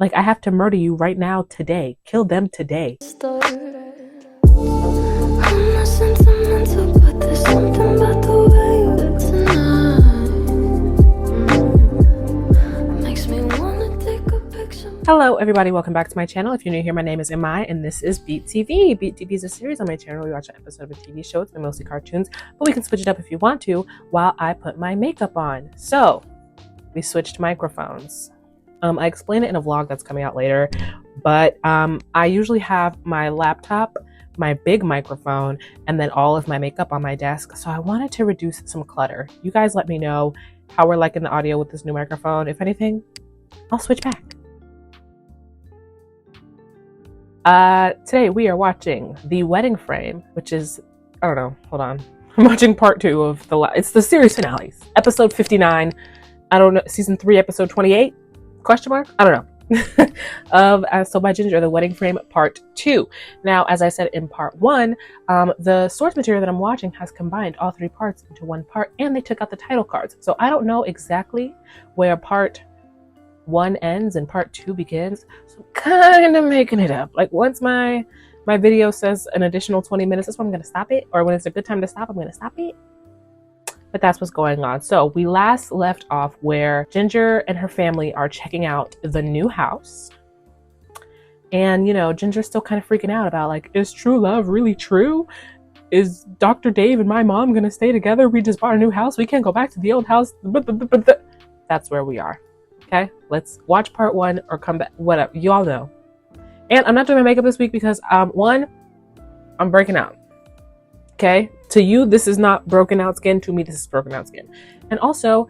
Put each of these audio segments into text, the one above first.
Like, I have to murder you right now, today. Kill them today. Hello everybody, welcome back to my channel. If you're new here, my name is Imai and this is BeatTv. BeatTv is a series on my channel where we watch an episode of a TV show. It's mostly cartoons, but we can switch it up if you want to while I put my makeup on. So, we switched microphones. I explain it in a vlog that's coming out later, but I usually have my laptop, my big microphone, and then all of my makeup on my desk. So I wanted to reduce some clutter. You guys let me know how we're liking the audio with this new microphone. If anything, I'll switch back. Today we are watching The Wedding Frame, which is, I don't know, hold on. I'm watching part 2 of it's the series finale, episode 59. I don't know, season 3, episode 28? Question mark? I don't know. So by Ginger, The Wedding Frame, part 2. Now, as I said in part 1, the source material that I'm watching has combined all 3 parts into one part, and they took out the title cards. So I don't know exactly where part 1 ends and part 2 begins. So I'm kind of making it up. Like, once my video says an additional 20 minutes, that's when I'm going to stop it. Or when it's a good time to stop, I'm going to stop it. But that's what's going on. So we last left off where Ginger and her family are checking out the new house. And, you know, Ginger's still kind of freaking out about, like, is true love really true? Is Dr. Dave and my mom going to stay together? We just bought a new house. We can't go back to the old house. That's where we are. Okay, let's watch part 1 or come back, whatever, you all know. And I'm not doing my makeup this week because, one, I'm breaking out. Okay, to you, this is not broken out skin. To me, this is broken out skin. And also,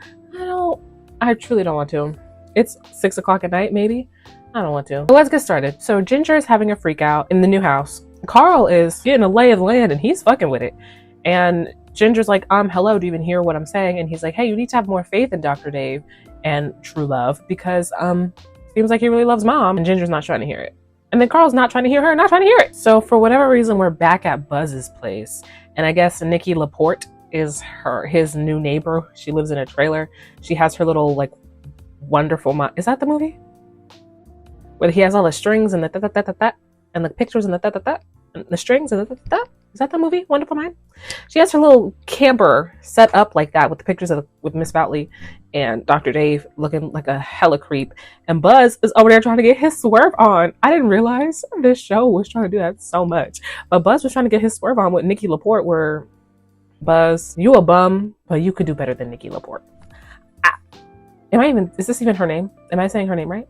I truly don't want to. It's 6 o'clock at night, maybe. I don't want to. But let's get started. So Ginger is having a freak out in the new house. Carl is getting a lay of the land and he's fucking with it. And Ginger's like, hello, do you even hear what I'm saying? And he's like, hey, you need to have more faith in Dr. Dave and true love because seems like he really loves mom, and Ginger's not trying to hear it. And then Carl's not trying to hear her, not trying to hear it. So for whatever reason, we're back at Buzz's place. And I guess Nikki Laporte is his new neighbor. She lives in a trailer. She has her little, like, wonderful mom. Is that the movie? Where he has all the strings and the da-da-da-da-da, and the pictures and the da-da-da, and the strings and the da-da-da. Is that the movie? Wonderful Mind? She has her little camper set up like that with the pictures with Miss Boutley and Dr. Dave looking like a hella creep. And Buzz is over there trying to get his swerve on. I didn't realize this show was trying to do that so much. But Buzz was trying to get his swerve on with Nikki Laporte, where, Buzz, you a bum, but you could do better than Nikki Laporte. Is this even her name? Am I saying her name right?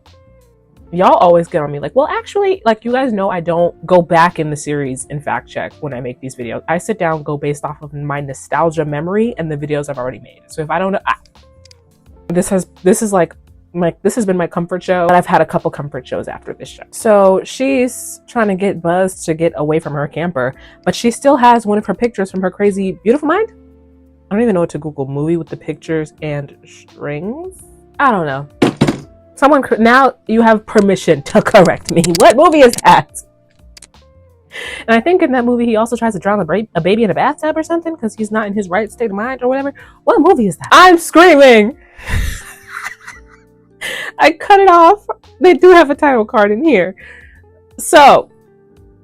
Y'all always get on me like, well, actually, like, you guys know I don't go back in the series and fact check when I make these videos. I sit down, go based off of my nostalgia memory and the videos I've already made. So if I don't know, this has been my comfort show, but I've had a couple comfort shows after this show. So she's trying to get Buzz to get away from her camper, but she still has one of her pictures from her crazy Beautiful Mind. I don't even know what to Google. Movie with the pictures and strings. I don't know. Someone, now you have permission to correct me. What movie is that? And I think in that movie, he also tries to drown a baby in a bathtub or something because he's not in his right state of mind or whatever. What movie is that? I'm screaming. I cut it off. They do have a title card in here. So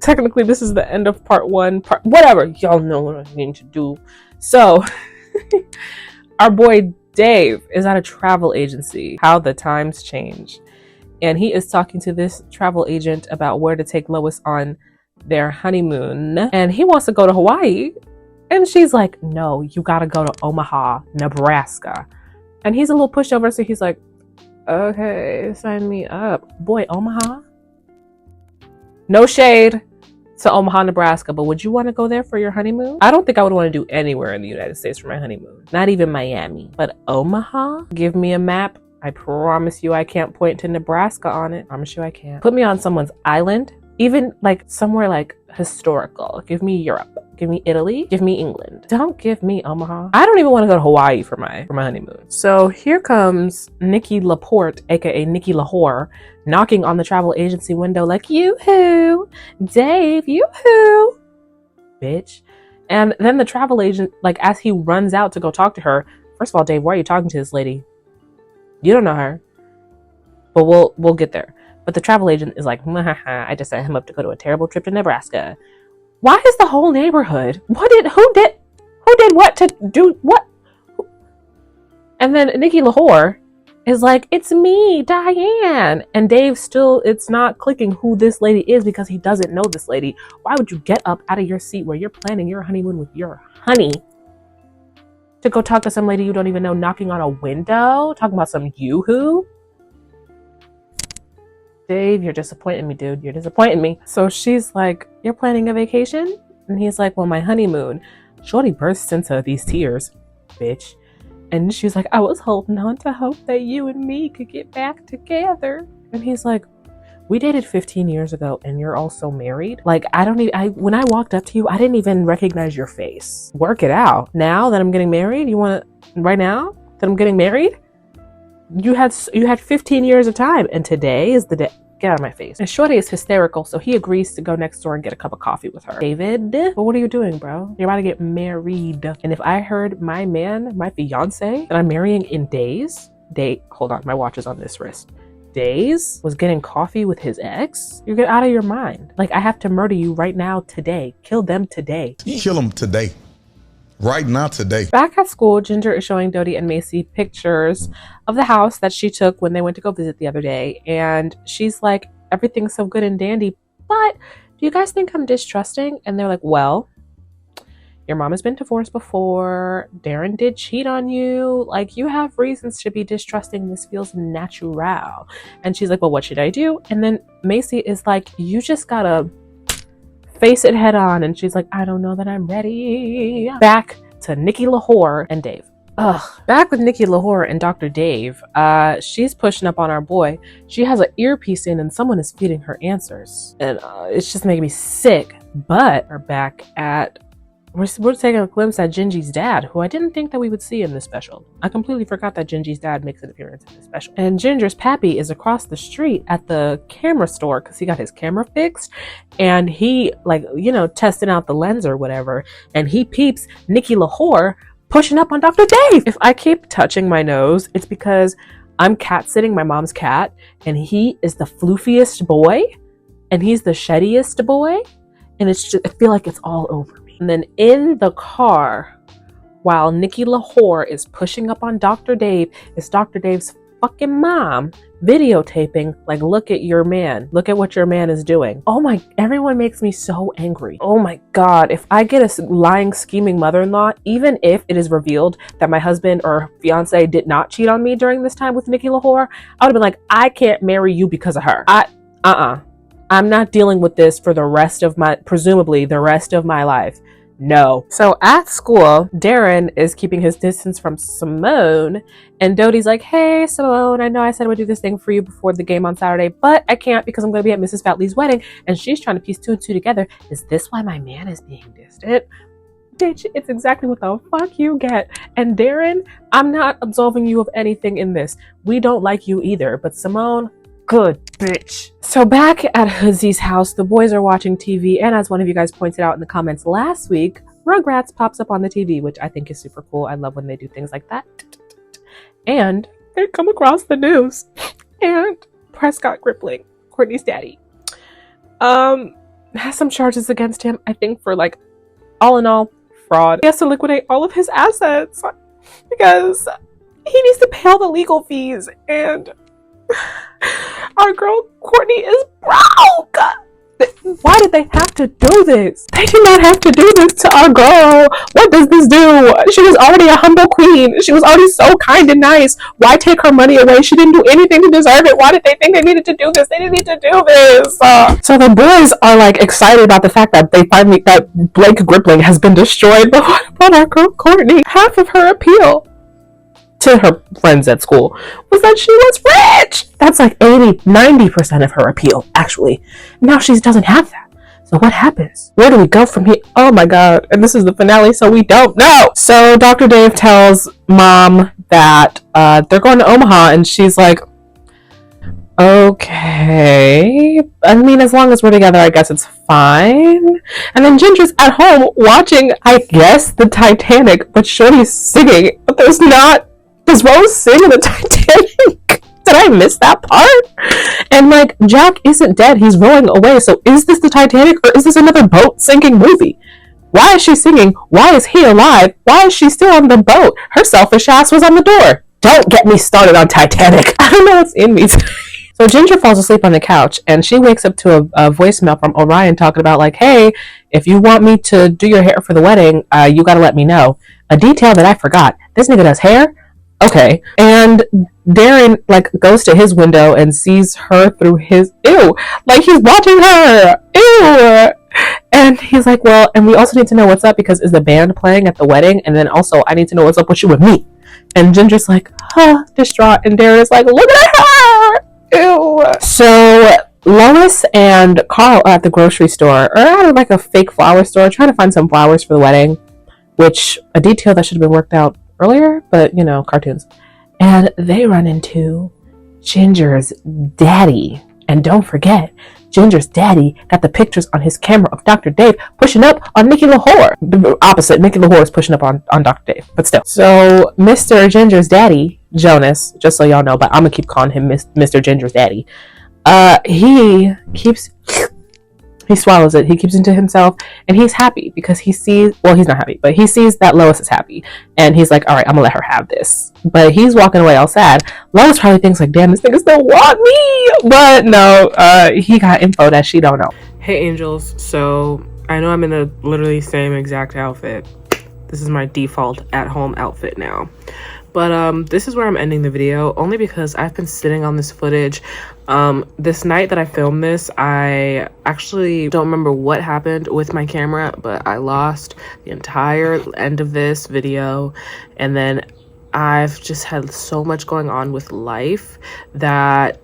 technically this is the end of part 1. Whatever. Y'all know what I need to do. So our boy Dave is at a travel agency. How the times change. And he is talking to this travel agent about where to take Lois on their honeymoon. And he wants to go to Hawaii. And she's like, no, you gotta go to Omaha, Nebraska. And he's a little pushover, so he's like, okay, sign me up. Boy, Omaha? No shade to Omaha, Nebraska, but would you want to go there for your honeymoon? I don't think I would want to do anywhere in the United States for my honeymoon. Not even Miami. But Omaha? Give me a map. I promise you I can't point to Nebraska on it. I promise you I can't. Put me on someone's island. Even like somewhere like historical. Give me Europe. Give me Italy. Give me England. Don't give me Omaha. I don't even want to go to Hawaii for my honeymoon. So here comes Nikki Laporte, aka Nikki Lahore, knocking on the travel agency window like, yoo-hoo, Dave, yoo-hoo, bitch. And then the travel agent, like, as he runs out to go talk to her, first of all, Dave, why are you talking to this lady? You don't know her. But we'll get there. But the travel agent is like, I just set him up to go to a terrible trip to Nebraska. Why is the whole neighborhood? Who did what to do what? And then Nikki Lahore is like, it's me, Diane. And Dave still, it's not clicking who this lady is because he doesn't know this lady. Why would you get up out of your seat where you're planning your honeymoon with your honey to go talk to some lady you don't even know knocking on a window, talking about some yoo-hoo? Dave, you're disappointing me, dude. You're disappointing me. So she's like, you're planning a vacation? And he's like, well, my honeymoon. Shorty bursts into these tears, bitch. And she's like, I was holding on to hope that you and me could get back together. And he's like, we dated 15 years ago and you're also married? Like, when I walked up to you, I didn't even recognize your face. Work it out. Now that I'm getting married, right now that I'm getting married? You had 15 years of time, and today is the day. Get out of my face. And Shorty is hysterical, so he agrees to go next door and get a cup of coffee with her. David, but what are you doing, bro? You're about to get married. And if I heard my man, my fiance, that I'm marrying in days, hold on, my watch is on this wrist. Days was getting coffee with his ex? You get out of your mind. Like, I have to murder you right now, today. Kill them today. Kill them today. Right now, today. Back at school, Ginger is showing Dodie and Macy pictures of the house that she took when they went to go visit the other day. And she's like, everything's so good and dandy, but do you guys think I'm distrusting? And they're like, well, your mom has been divorced before. Darren did cheat on you. Like, you have reasons to be distrusting. This feels natural. And she's like, well, what should I do? And then Macy is like, you just gotta face it head on. And she's like, I don't know that I'm ready. Back to Nikki Lahore and Dave. Back with Nikki Lahore and Dr. Dave. She's pushing up on our boy. She has an earpiece in and someone is feeding her answers. And it's just making me sick. But we're back at, we're taking a glimpse at Gingy's dad, who I didn't think that we would see in this special. I completely forgot that Gingy's dad makes an appearance in this special. And Ginger's pappy is across the street at the camera store because he got his camera fixed. And he, like, you know, testing out the lens or whatever. And he peeps Nikki Lahore pushing up on Dr. Dave. If I keep touching my nose, it's because I'm cat sitting my mom's cat. And he is the floofiest boy. And he's the sheddiest boy. And it's just, I feel like it's all over me. And then in the car, while Nikki Lahore is pushing up on Dr. Dave, is Dr. Dave's fucking mom videotaping, like, look at your man. Look at what your man is doing. Oh my, everyone makes me so angry. Oh my God. If I get a lying, scheming mother-in-law, even if it is revealed that my husband or fiance did not cheat on me during this time with Nikki Lahore, I would have been like, I can't marry you because of her. I'm not dealing with this for the rest of presumably the rest of my life. No. So at school, Darren is keeping his distance from Simone, and Dodie's like, hey, Simone, I know I said I would do this thing for you before the game on Saturday, but I can't because I'm going to be at Mrs. Fatley's wedding. And she's trying to piece two and two together. Is this why my man is being distant? Bitch, it's exactly what the fuck you get. And Darren, I'm not absolving you of anything in this. We don't like you either, but Simone, good bitch. So back at Hoodsy's house, the boys are watching TV, and as one of you guys pointed out in the comments last week, Rugrats pops up on the TV, which I think is super cool. I love when they do things like that. And they come across the news, and Prescott Grippling, Courtney's daddy, has some charges against him, I think for, like, all in all, fraud. He has to liquidate all of his assets because he needs to pay all the legal fees, and our girl Courtney is broke. Why did they have to do this? They did not have to do this to our girl. What does this do? She was already a humble queen. She was already so kind and nice. Why take her money away? She didn't do anything to deserve it. Why did they think they needed to do this? They didn't need to do this. So the boys are, like, excited about the fact that that Blake Grippling has been destroyed. But our girl Courtney, half of her appeal to her friends at school was that she was rich. That's like 80-90% of her appeal, actually. Now she doesn't have that. So what happens? Where do we go from here? Oh my God. And this is the finale, so we don't know. So Dr. Dave tells mom that they're going to Omaha, and she's like, okay. I mean, as long as we're together, I guess it's fine. And then Ginger's at home watching, I guess, the Titanic, but Shorty's singing. But there's Rose sing in the Titanic? Did I miss that part? And like, Jack isn't dead, he's rowing away. So is this the Titanic, or is this another boat sinking movie? Why is she singing? Why is he alive? Why is she still on the boat? Her selfish ass was on the door. Don't get me started on Titanic. I don't know what's in me today. So Ginger falls asleep on the couch, and she wakes up to a voicemail from Orion talking about like, hey, if you want me to do your hair for the wedding, you gotta let me know. A detail that I forgot. This nigga does hair? Okay. And Darren like goes to his window and sees her through his like he's watching her. And he's like, well, and we also need to know what's up because is the band playing at the wedding? And then also I need to know what's up with you with me. And Ginger's like, distraught, and Darren is like, look at her. Ew. So Lois and Carl are at the grocery store, or at like a fake flower store, trying to find some flowers for the wedding, which a detail that should have been worked out earlier, but you know, cartoons. And they run into Ginger's daddy. And don't forget, Ginger's daddy got the pictures on his camera of Dr. Dave pushing up on Mickey Lahore. The opposite, Mickey Lahore is pushing up on Dr. Dave, but still. So Mr. Ginger's daddy, Jonas, just so y'all know, but I'm gonna keep calling him Mr. Ginger's daddy. He swallows it, he keeps it to himself, and he's happy because he sees, well, he's not happy, but he sees that Lois is happy, and he's like, all right, I'm gonna let her have this. But he's walking away all sad. Lois probably thinks like, damn, this nigga still want me, but no, he got info that she don't know. Hey angels, so I know I'm in the literally same exact outfit. This is my default at-home outfit now. But this is where I'm ending the video, only because I've been sitting on this footage. This night that I filmed this, I actually don't remember what happened with my camera, but I lost the entire end of this video. And then I've just had so much going on with life that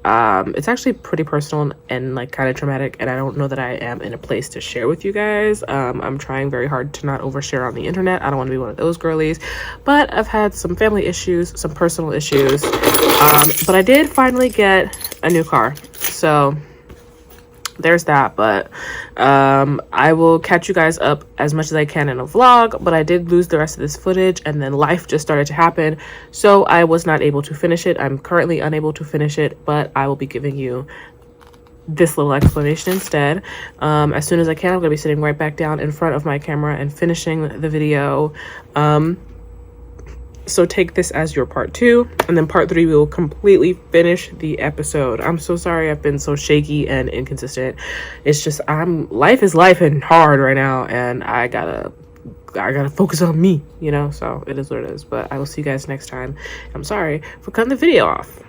it's actually pretty personal and like kind of traumatic, and I don't know that I am in a place to share with you guys. I'm trying very hard to not overshare on the internet. I don't want to be one of those girlies, but I've had some family issues, some personal issues, but I did finally get a new car, so there's that. But I will catch you guys up as much as I can in a vlog, but I did lose the rest of this footage, and then life just started to happen, so I was not able to finish it. I'm currently unable to finish it, but I will be giving you this little explanation instead. As soon as I can, I'm gonna be sitting right back down in front of my camera and finishing the video. So take this as your part 2, and then part 3 we will completely finish the episode. I'm so sorry I've been so shaky and inconsistent. It's just life is life and hard right now, and I gotta focus on me, you know, so it is what it is. But I will see you guys next time. I'm sorry for cutting the video off.